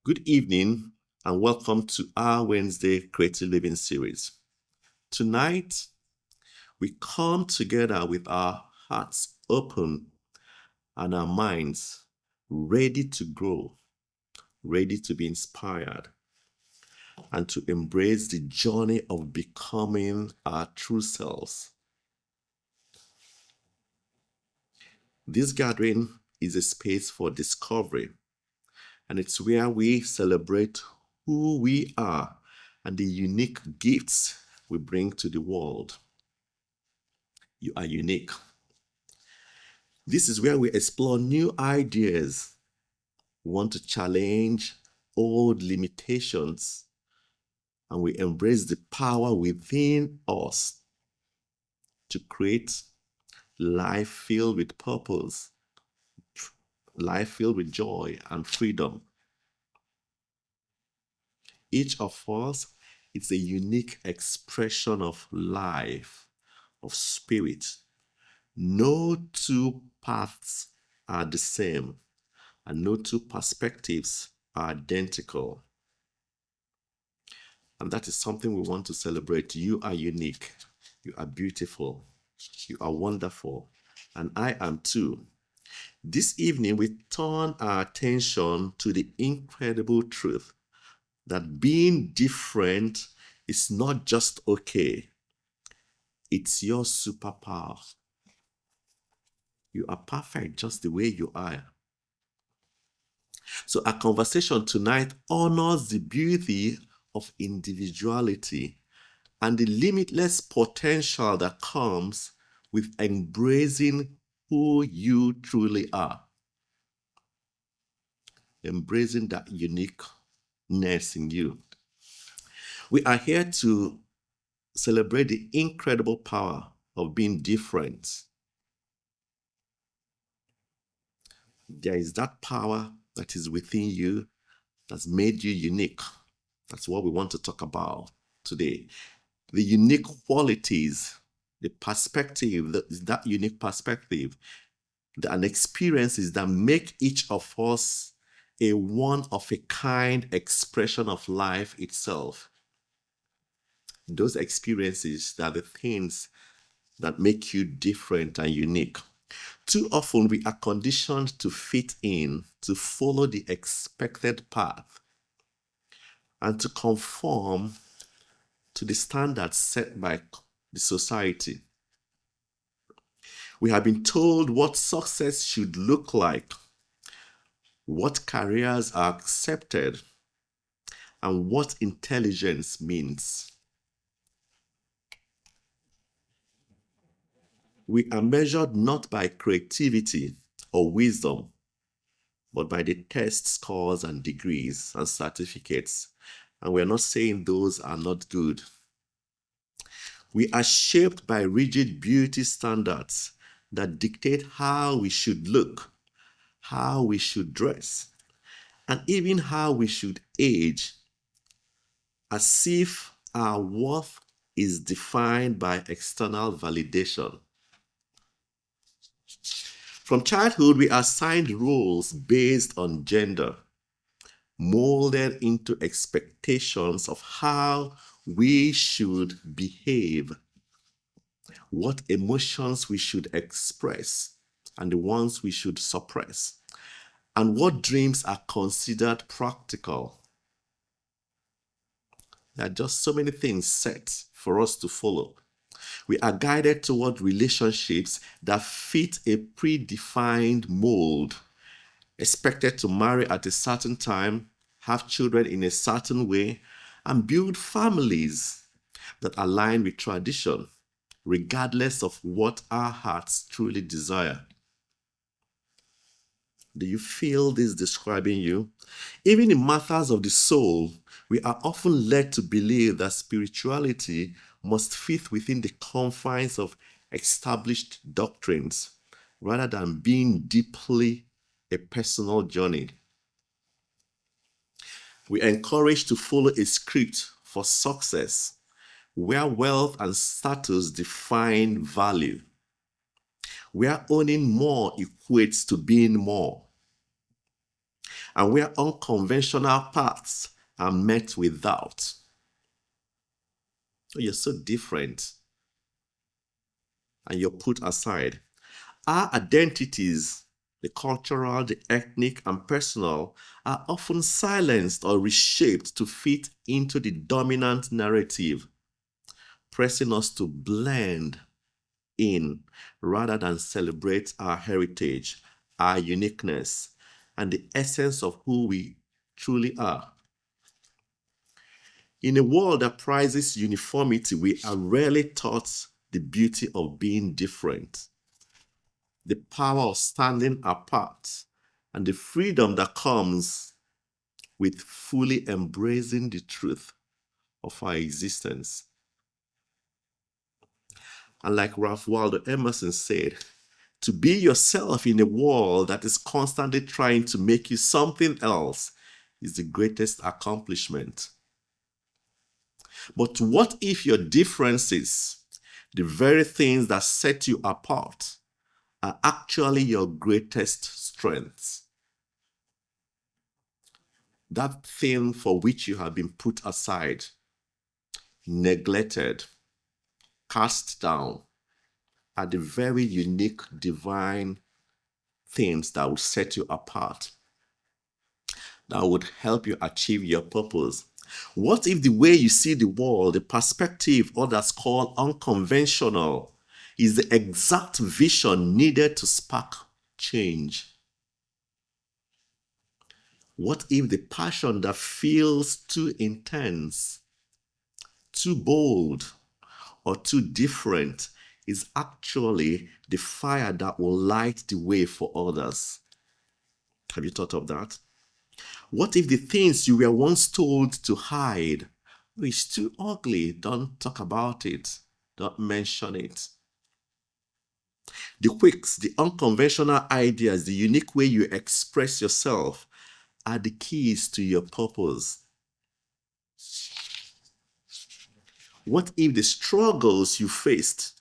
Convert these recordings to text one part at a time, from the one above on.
Good evening and welcome to our Wednesday Creative Living series. Tonight, we come together with our hearts open and our minds ready to grow, ready to be inspired, and to embrace the journey of becoming our true selves. This gathering is a space for discovery, and it's where we celebrate who we are and the unique gifts we bring to the world. You are unique. This is where we explore new ideas. We want to challenge old limitations, and we embrace the power within us to create life filled with purpose, life filled with joy and freedom. Each of us is a unique expression of life, of spirit. No two paths are the same, and no two perspectives are identical. And that is something we want to celebrate. You are unique. You are beautiful. You are wonderful. And I am too. This evening, we turn our attention to the incredible truth that being different is not just okay. It's your superpower. You are perfect just the way you are. So our conversation tonight honors the beauty of individuality and the limitless potential that comes with embracing who you truly are. Embracing that uniqueness in you. We are here to celebrate the incredible power of being different. There is that power that is within you that's made you unique. That's what we want to talk about today. The unique qualities, the perspective, that unique perspective, and experiences that make each of us a one-of-a-kind expression of life itself. Those experiences are the things that make you different and unique. Too often we are conditioned to fit in, to follow the expected path, and to conform to the standards set by the society. We have been told what success should look like, what careers are accepted, and what intelligence means. We are measured not by creativity or wisdom, but by the test scores and degrees and certificates. And we're not saying those are not good. We are shaped by rigid beauty standards that dictate how we should look, how we should dress, and even how we should age, as if our worth is defined by external validation. From childhood, we are assigned roles based on gender, molded into expectations of how we should behave, what emotions we should express, and the ones we should suppress, and what dreams are considered practical. There are just so many things set for us to follow. We are guided toward relationships that fit a predefined mold, expected to marry at a certain time, have children in a certain way, and build families that align with tradition, regardless of what our hearts truly desire. Do you feel this describing you? Even in matters of the soul, we are often led to believe that spirituality must fit within the confines of established doctrines, rather than being deeply a personal journey. We are encouraged to follow a script for success, where wealth and status define value, where owning more equates to being more, and where unconventional paths are met with doubt. So you're so different and you're put aside. Our identities, the cultural, the ethnic, and personal, are often silenced or reshaped to fit into the dominant narrative, pressing us to blend in rather than celebrate our heritage, our uniqueness, and the essence of who we truly are. In a world that prizes uniformity, we are rarely taught the beauty of being different, the power of standing apart, and the freedom that comes with fully embracing the truth of our existence. And like Ralph Waldo Emerson said, to be yourself in a world that is constantly trying to make you something else is the greatest accomplishment. But what if your differences, the very things that set you apart, are actually your greatest strengths? That thing for which you have been put aside, neglected, cast down, are the very unique divine things that will set you apart, that would help you achieve your purpose. What if the way you see the world, the perspective others call unconventional, is the exact vision needed to spark change? What if the passion that feels too intense, too bold, or too different is actually the fire that will light the way for others? Have you thought of that? What if the things you were once told to hide, oh, it's too ugly, don't talk about it, don't mention it? The quirks, the unconventional ideas, the unique way you express yourself are the keys to your purpose. What if the struggles you faced,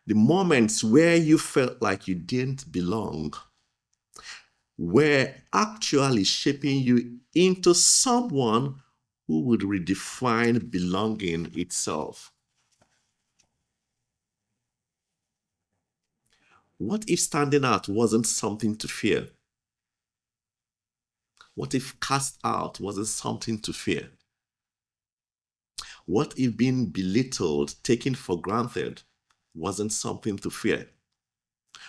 the moments where you felt like you didn't belong, were actually shaping you into someone who would redefine belonging itself? What if standing out wasn't something to fear? What if cast out wasn't something to fear? What if being belittled, taken for granted, wasn't something to fear,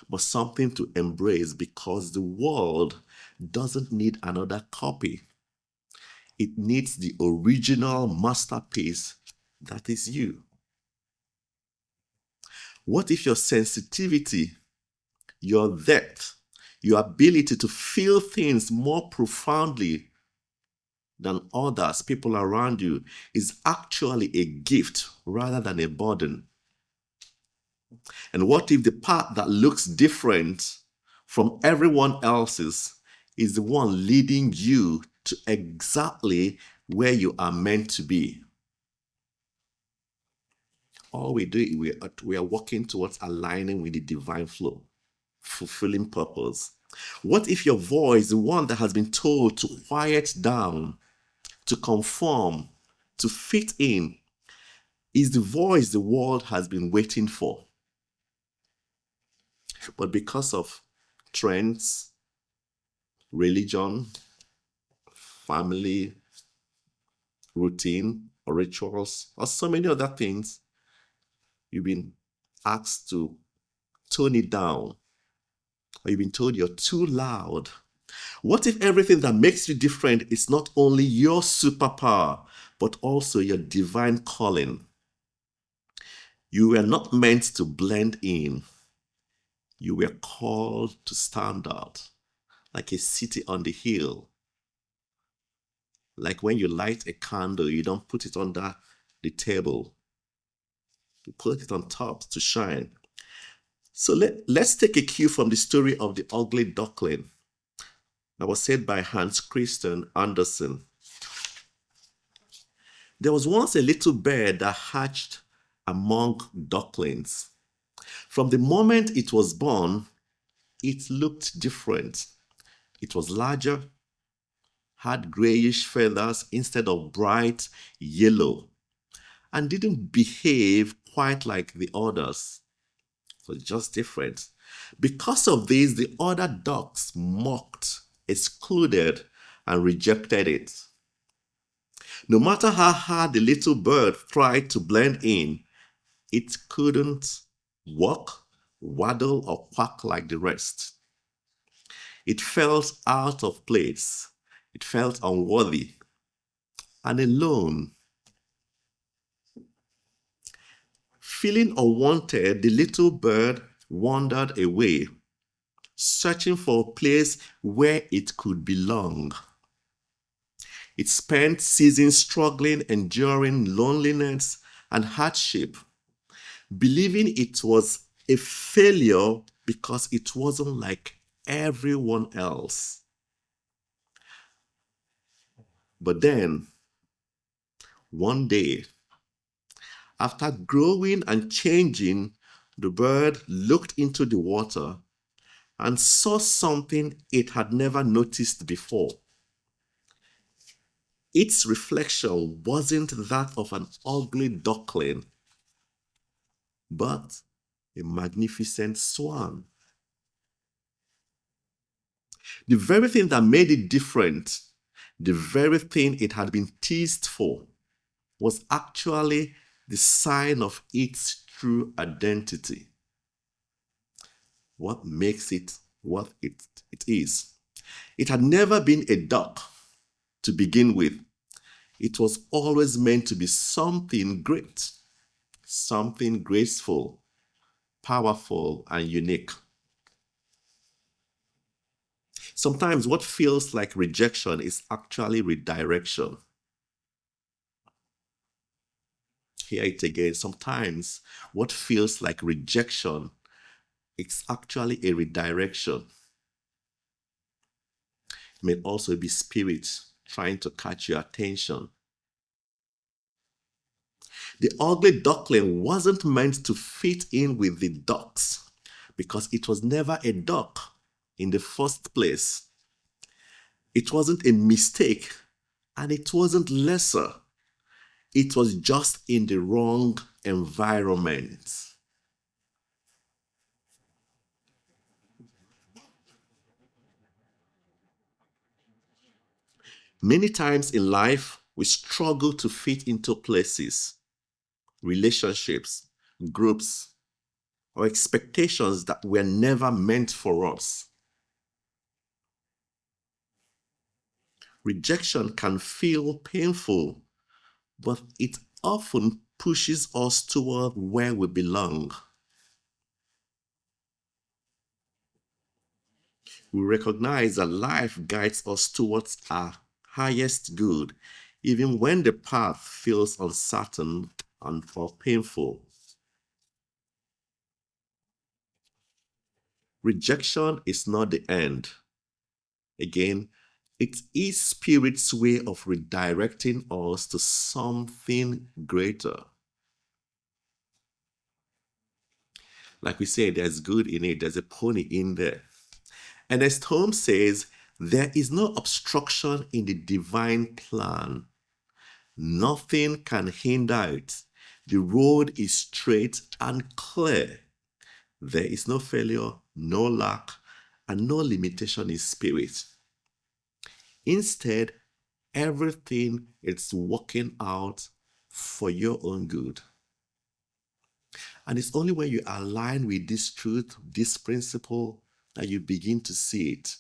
but something to embrace, because the world doesn't need another copy. It needs the original masterpiece that is you. What if your sensitivity, your depth, your ability to feel things more profoundly than others, people around you, is actually a gift rather than a burden? And what if the path that looks different from everyone else's is the one leading you to exactly where you are meant to be? All we do, we are working towards aligning with the divine flow, fulfilling purpose. What if your voice, the one that has been told to quiet down, to conform, to fit in, is the voice the world has been waiting for? But because of trends, religion, family, routine, or rituals, or so many other things, you've been asked to tone it down, or you've been told you're too loud. What if everything that makes you different is not only your superpower, but also your divine calling? You were not meant to blend in. You were called to stand out, like a city on the hill. Like when you light a candle, you don't put it under the table. You put it on top to shine. So let's take a cue from the story of the ugly duckling that was said by Hans Christian Andersen. There was once a little bird that hatched among ducklings. From the moment it was born, it looked different. It was larger, had grayish feathers instead of bright yellow, and didn't behave quite like the others. So just different. Because of this, the other ducks mocked, excluded, and rejected it. No matter how hard the little bird tried to blend in, it couldn't walk, waddle, or quack like the rest. It felt out of place. It felt unworthy and alone. Feeling unwanted, the little bird wandered away, searching for a place where it could belong. It spent seasons struggling, enduring loneliness and hardship, believing it was a failure because it wasn't like everyone else. But then, one day, after growing and changing, the bird looked into the water and saw something it had never noticed before. Its reflection wasn't that of an ugly duckling, but a magnificent swan. The very thing that made it different, the very thing it had been teased for, was actually the sign of its true identity. What makes it what it is. It had never been a duck to begin with. It was always meant to be something great, something graceful, powerful, and unique. Sometimes what feels like rejection is actually redirection. Hear it again. Sometimes what feels like rejection is actually a redirection. It may also be spirit trying to catch your attention. The ugly duckling wasn't meant to fit in with the ducks because it was never a duck in the first place. It wasn't a mistake and it wasn't lesser. It was just in the wrong environment. Many times in life, we struggle to fit into places, relationships, groups, or expectations that were never meant for us. Rejection can feel painful, but it often pushes us toward where we belong. We recognize that life guides us towards our highest good, even when the path feels uncertain and or painful. Rejection is not the end. Again, it is Spirit's way of redirecting us to something greater. Like we say, there's good in it, there's a pony in there. Ernest Holmes says, there is no obstruction in the divine plan. Nothing can hinder it. The road is straight and clear. There is no failure, no lack, and no limitation in spirit. Instead, everything is working out for your own good. And it's only when you align with this truth, this principle, that you begin to see it.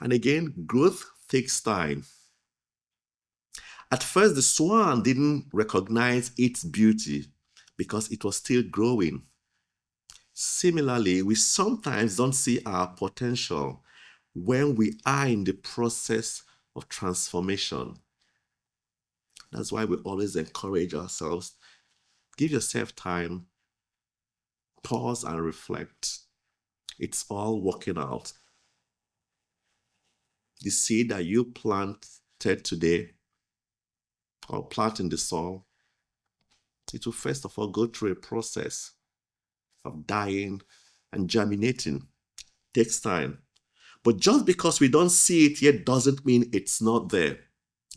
And again, growth takes time. At first, the swan didn't recognize its beauty because it was still growing. Similarly, we sometimes don't see our potential when we are in the process of transformation. That's why we always encourage ourselves. Give yourself time, pause and reflect. It's all working out. The seed that you planted today or plant in the soil, it will first of all go through a process of dying and germinating. It takes time. But just because we don't see it yet doesn't mean it's not there.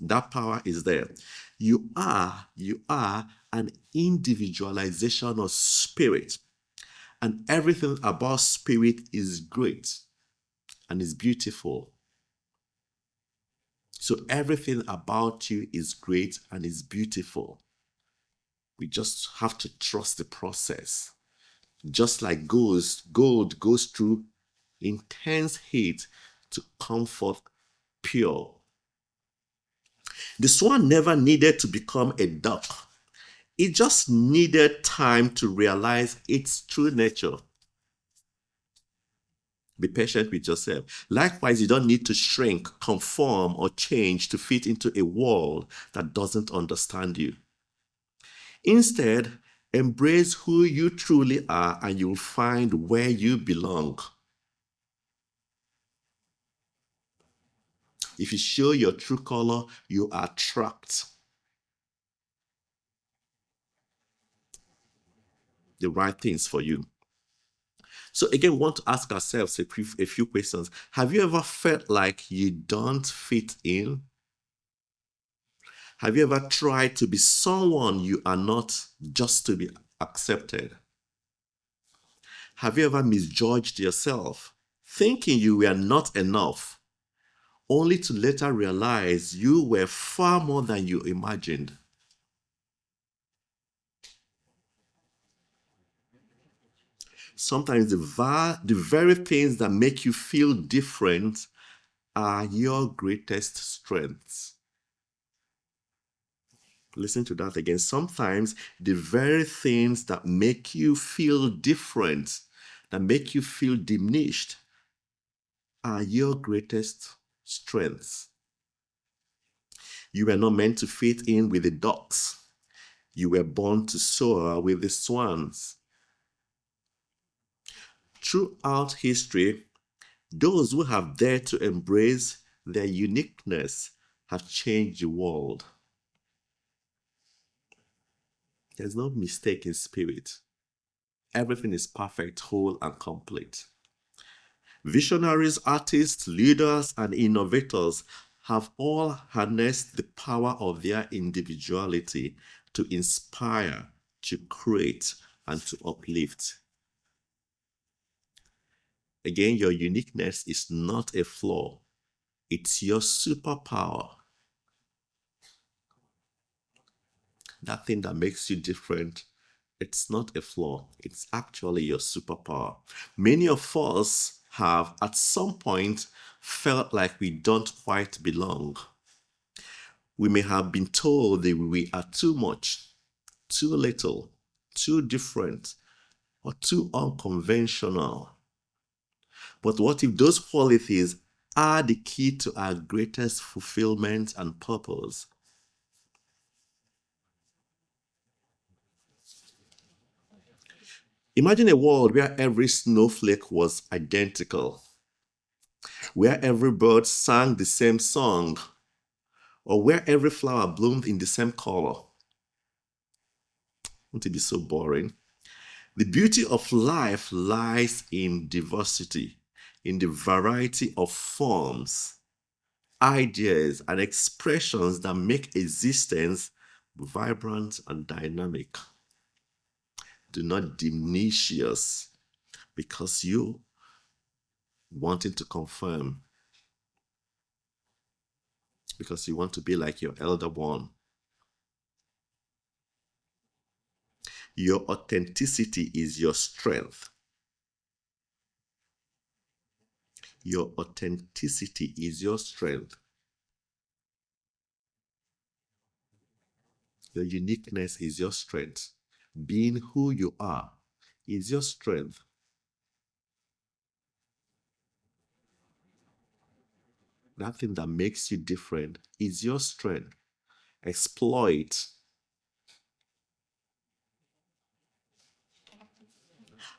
That power is there. You are an individualization of spirit. And everything about spirit is great and is beautiful. So everything about you is great and is beautiful. We just have to trust the process. Just like gold goes through intense heat to come forth pure. The swan never needed to become a duck. It just needed time to realize its true nature. Be patient with yourself. Likewise, you don't need to shrink, conform, or change to fit into a world that doesn't understand you. Instead, embrace who you truly are and you'll find where you belong. If you show your true color, you attract the right things for you. So again, we want to ask ourselves a few questions. Have you ever felt like you don't fit in? Have you ever tried to be someone you are not just to be accepted? Have you ever misjudged yourself, thinking you were not enough, only to later realize you were far more than you imagined? Sometimes the very things that make you feel different are your greatest strengths. Listen to that again. Sometimes the very things that make you feel different, that make you feel diminished, are your greatest strengths. You were not meant to fit in with the ducks. You were born to soar with the swans. Throughout history, those who have dared to embrace their uniqueness have changed the world. There's no mistake in spirit. Everything is perfect, whole, and complete. Visionaries, artists, leaders, and innovators have all harnessed the power of their individuality to inspire, to create, and to uplift. Again, your uniqueness is not a flaw. It's your superpower. That thing that makes you different, it's not a flaw. It's actually your superpower. Many of us have, at some point, felt like we don't quite belong. We may have been told that we are too much, too little, too different, or too unconventional. But what if those qualities are the key to our greatest fulfillment and purpose? Imagine a world where every snowflake was identical, where every bird sang the same song, or where every flower bloomed in the same color. Won't it be so boring? The beauty of life lies in diversity, in the variety of forms, ideas, and expressions that make existence vibrant and dynamic. Do not diminish yours because you wanting to confirm, because you want to be like your elder one. Your authenticity is your strength. Your authenticity is your strength. Your uniqueness is your strength. Being who you are is your strength. That thing that makes you different is your strength. Exploit.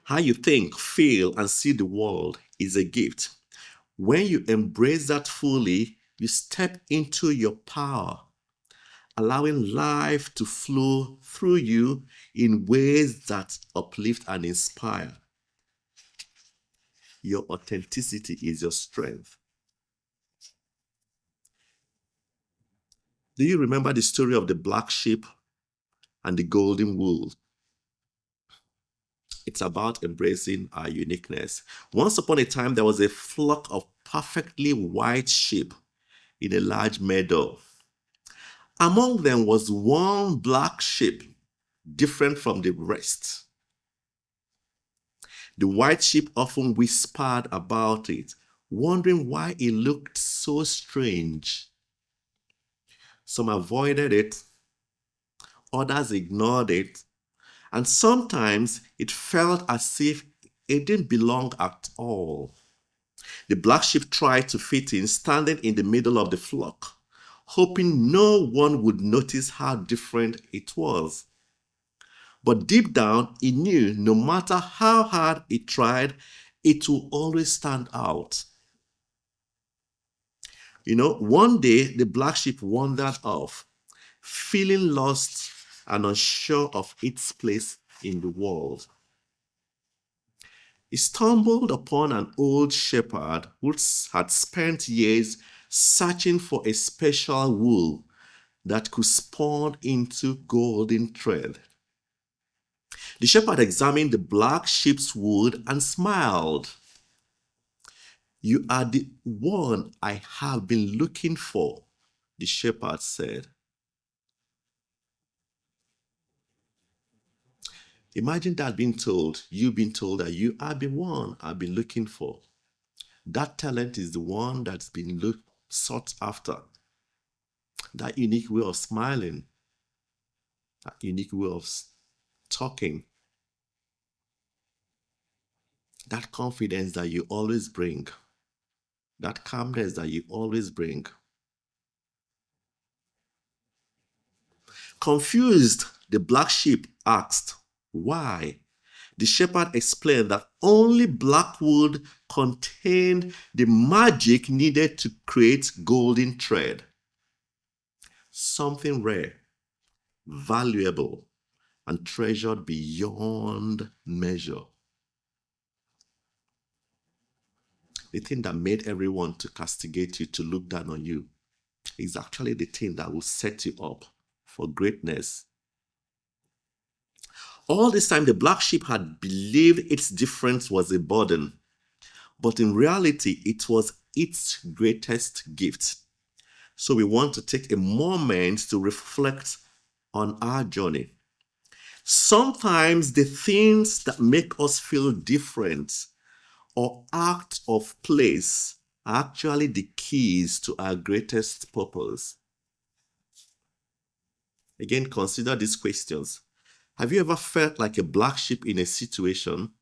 How you think, feel, and see the world is a gift. When you embrace that fully, you step into your power, allowing life to flow through you in ways that uplift and inspire. Your authenticity is your strength. Do you remember the story of the black sheep and the golden wool? It's about embracing our uniqueness. Once upon a time, there was a flock of perfectly white sheep in a large meadow. Among them was one black sheep, different from the rest. The white sheep often whispered about it, wondering why it looked so strange. Some avoided it, others ignored it, and sometimes it felt as if it didn't belong at all. The black sheep tried to fit in, standing in the middle of the flock, hoping no one would notice how different it was. But deep down, it knew no matter how hard it tried, it will always stand out. One day the black sheep wandered off, feeling lost and unsure of its place in the world. He stumbled upon an old shepherd who had spent years searching for a special wool that could spawn into golden thread. The shepherd examined the black sheep's wool and smiled. "You are the one I have been looking for," the shepherd said. Imagine that you've been told that you are the one I've been looking for. That talent is the one that's been sought after. That unique way of smiling, that unique way of talking, that confidence that you always bring, that calmness that you always bring. Confused, the black sheep asked, "Why?" The shepherd explained that only black wool contained the magic needed to create golden thread. Something rare, valuable, and treasured beyond measure. The thing that made everyone to castigate you, to look down on you, is actually the thing that will set you up for greatness. All this time, the black sheep had believed its difference was a burden, but in reality, it was its greatest gift. So we want to take a moment to reflect on our journey. Sometimes the things that make us feel different or out of place are actually the keys to our greatest purpose. Again, consider these questions. Have you ever felt like a black sheep in a situation?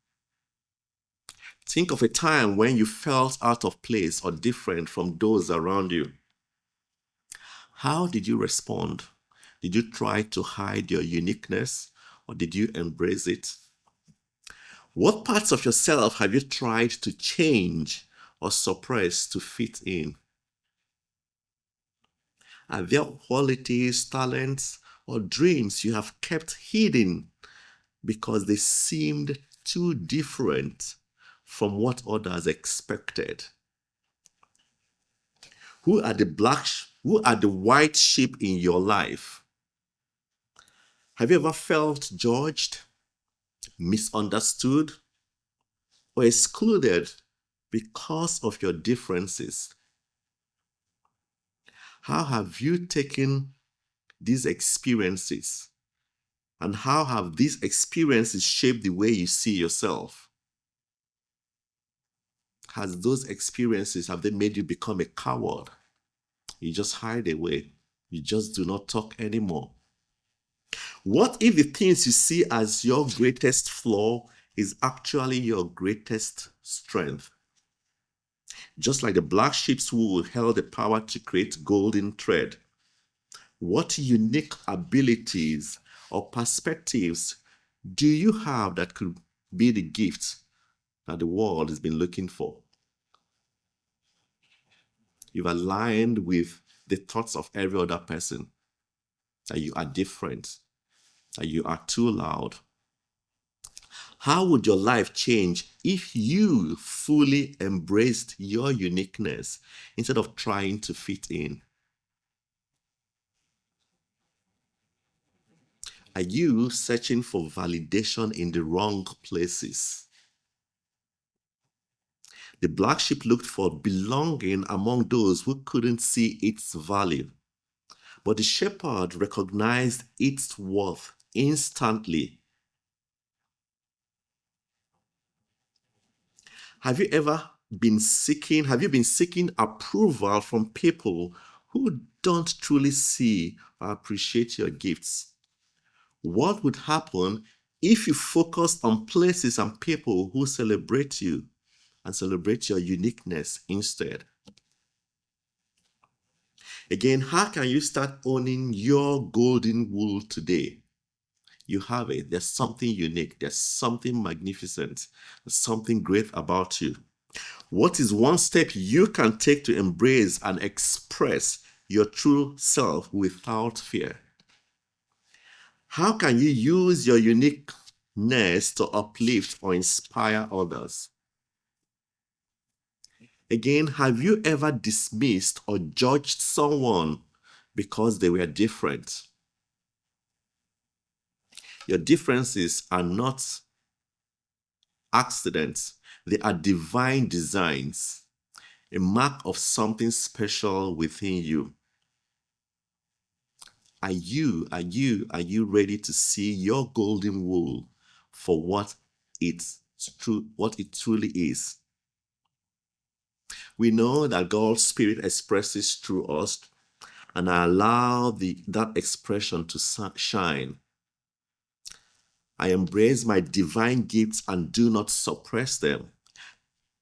Think of a time when you felt out of place or different from those around you. How did you respond? Did you try to hide your uniqueness or did you embrace it? What parts of yourself have you tried to change or suppress to fit in? Are there qualities, talents, or dreams you have kept hidden because they seemed too different from what others expected? Who are the white sheep in your life? Have you ever felt judged, misunderstood, or excluded because of your differences? How have you taken these experiences? And how have these experiences shaped the way you see yourself? Have they made you become a coward? You just hide away. You just do not talk anymore. What if the things you see as your greatest flaw is actually your greatest strength? Just like the black sheep's wool held the power to create golden thread, what unique abilities or perspectives do you have that could be the gift that the world has been looking for? You've aligned with the thoughts of every other person, that you are different, that you are too loud. How would your life change if you fully embraced your uniqueness instead of trying to fit in? Are you searching for validation in the wrong places? The black sheep looked for belonging among those who couldn't see its value. But the shepherd recognized its worth instantly. Have you been seeking approval from people who don't truly see or appreciate your gifts? What would happen if you focused on places and people who celebrate you and celebrate your uniqueness instead? Again, how can you start owning your golden wool today? You have it. There's something unique. There's something magnificent. There's something great about you. What is one step you can take to embrace and express your true self without fear? How can you use your uniqueness to uplift or inspire others? Again, have you ever dismissed or judged someone because they were different? Your differences are not accidents, they are divine designs, a mark of something special within you. Are you ready to see your golden wool for what it truly is? We know that God's Spirit expresses through us, and I allow that expression to shine. I embrace my divine gifts and do not suppress them.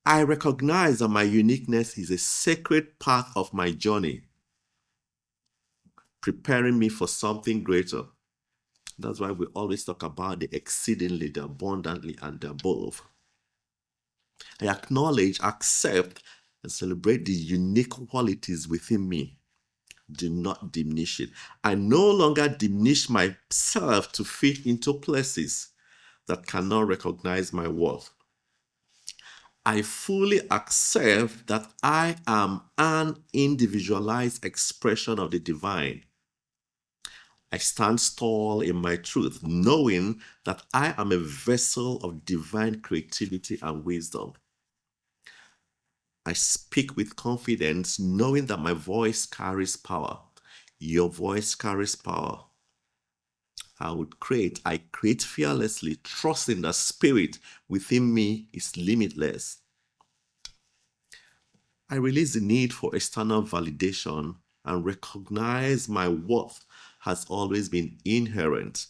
I recognize that my uniqueness is a sacred part of my journey, preparing me for something greater. That's why we always talk about the exceedingly, the abundantly, and the above. I acknowledge, accept, and celebrate the unique qualities within me. Do not diminish it. I no longer diminish myself to fit into places that cannot recognize my worth. I fully accept that I am an individualized expression of the divine. I stand tall in my truth, knowing that I am a vessel of divine creativity and wisdom. I speak with confidence, knowing that my voice carries power. Your voice carries power. I create fearlessly, trusting that spirit within me is limitless. I release the need for external validation and recognize my worth has always been inherent.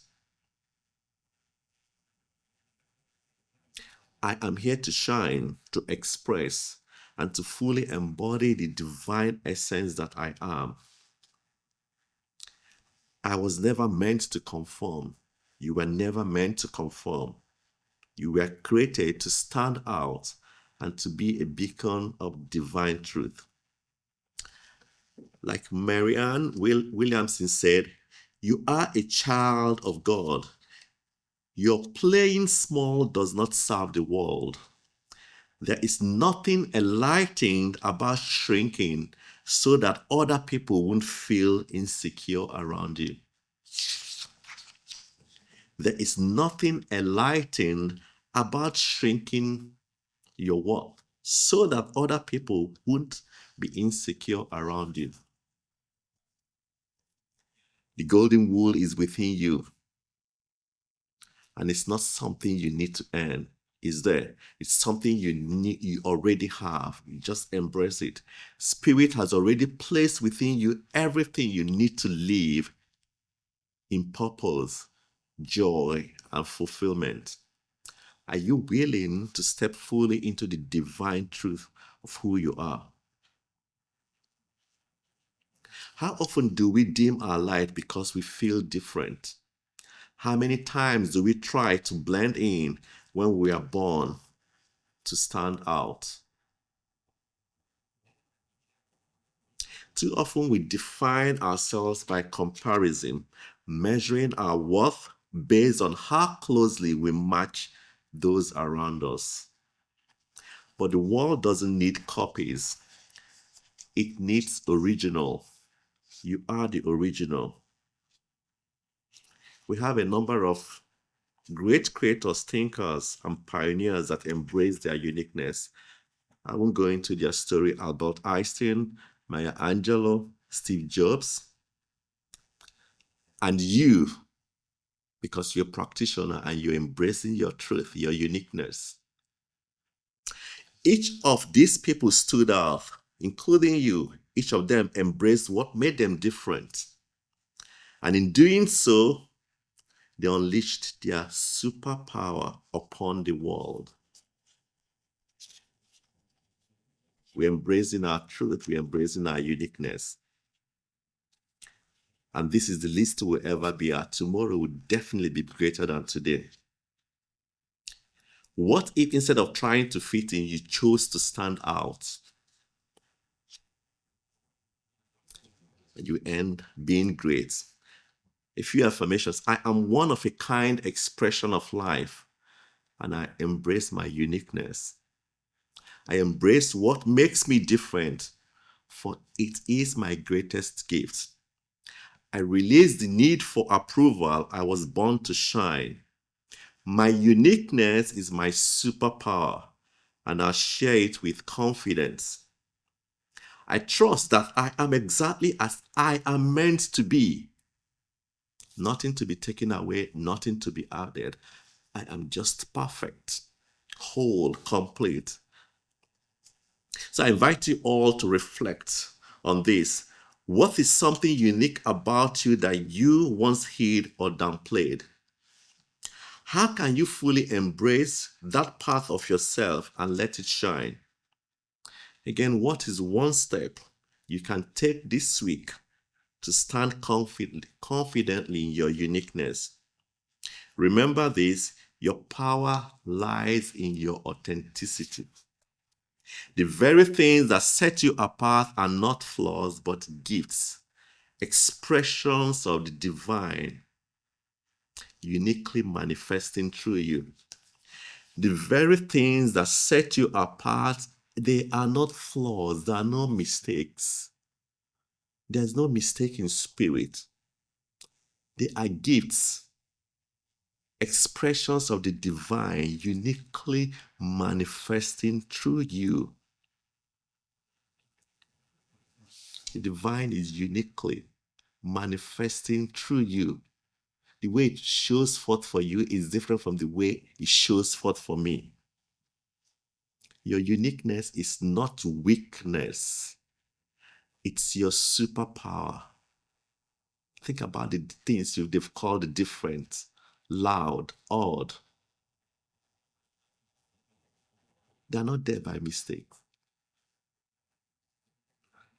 I am here to shine, to express, and to fully embody the divine essence that I am. I was never meant to conform. You were never meant to conform. You were created to stand out and to be a beacon of divine truth. Like Marianne Williamson said, you are a child of God. Your playing small does not serve the world. There is nothing enlightening about shrinking so that other people won't feel insecure around you. There is nothing enlightening about shrinking your worth so that other people won't be insecure around you. The golden wool is within you, and it's not something you need to earn. It's there. It's something you already have. You just embrace it. Spirit has already placed within you everything you need to live in purpose, joy, and fulfillment. Are you willing to step fully into the divine truth of who you are? How often do we dim our light because we feel different? How many times do we try to blend in when we are born to stand out? Too often we define ourselves by comparison, measuring our worth based on how closely we match those around us. But the world doesn't need copies. It needs original. You are the original. We have a number of great creators, thinkers, and pioneers that embrace their uniqueness. I won't go into their story. Albert Einstein, Maya Angelou, Steve Jobs, and you, because you're a practitioner and you're embracing your truth, your uniqueness. Each of these people stood out, including you. Each of them embraced what made them different. And in doing so, they unleashed their superpower upon the world. We're embracing our truth. We're embracing our uniqueness. And this is the least we'll ever be at. Tomorrow will definitely be greater than today. What if instead of trying to fit in, you chose to stand out? And you end being great. A few affirmations. I am one of a kind expression of life, and I embrace my uniqueness. I embrace what makes me different, for it is my greatest gift. I release the need for approval. I was born to shine. My uniqueness is my superpower, and I share it with confidence. I trust that I am exactly as I am meant to be. Nothing to be taken away, nothing to be added. I am just perfect, whole, complete. So I invite you all to reflect on this. What is something unique about you that you once hid or downplayed? How can you fully embrace that part of yourself and let it shine? Again, what is one step you can take this week to stand confidently in your uniqueness? Remember this, your power lies in your authenticity. The very things that set you apart are not flaws, but gifts, expressions of the divine, uniquely manifesting through you. The very things that set you apart, they are not flaws, they are not mistakes. There's no mistake in spirit. They are gifts, expressions of the divine, uniquely manifesting through you. The divine is uniquely manifesting through you. The way it shows forth for you is different from the way it shows forth for me. Your uniqueness is not weakness. It's your superpower. Think about the things they've called different, loud, odd. They're not there by mistake.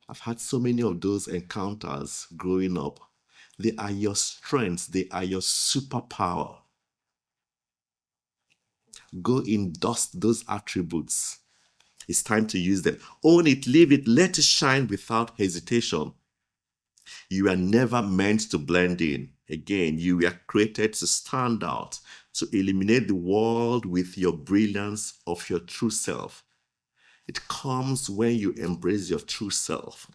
I've had so many of those encounters growing up. They are your strengths. They are your superpower. Go endorse those attributes. It's time to use them. Own it, live it, let it shine without hesitation. You are never meant to blend in. Again, you were created to stand out, to illuminate the world with your brilliance of your true self. It comes when you embrace your true self.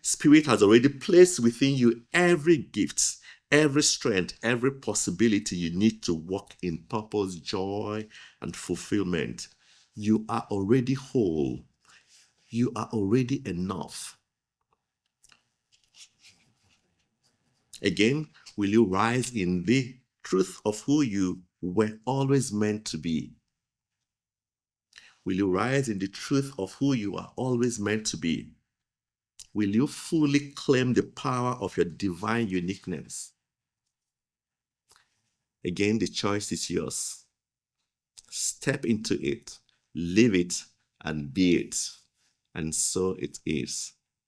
Spirit has already placed within you every gift, every strength, every possibility you need to walk in purpose, joy, and fulfillment. You are already whole. You are already enough. Again, will you rise in the truth of who you were always meant to be? Will you rise in the truth of who you are always meant to be? Will you fully claim the power of your divine uniqueness? Again, the choice is yours. Step into it, live it, and be it. And so it is.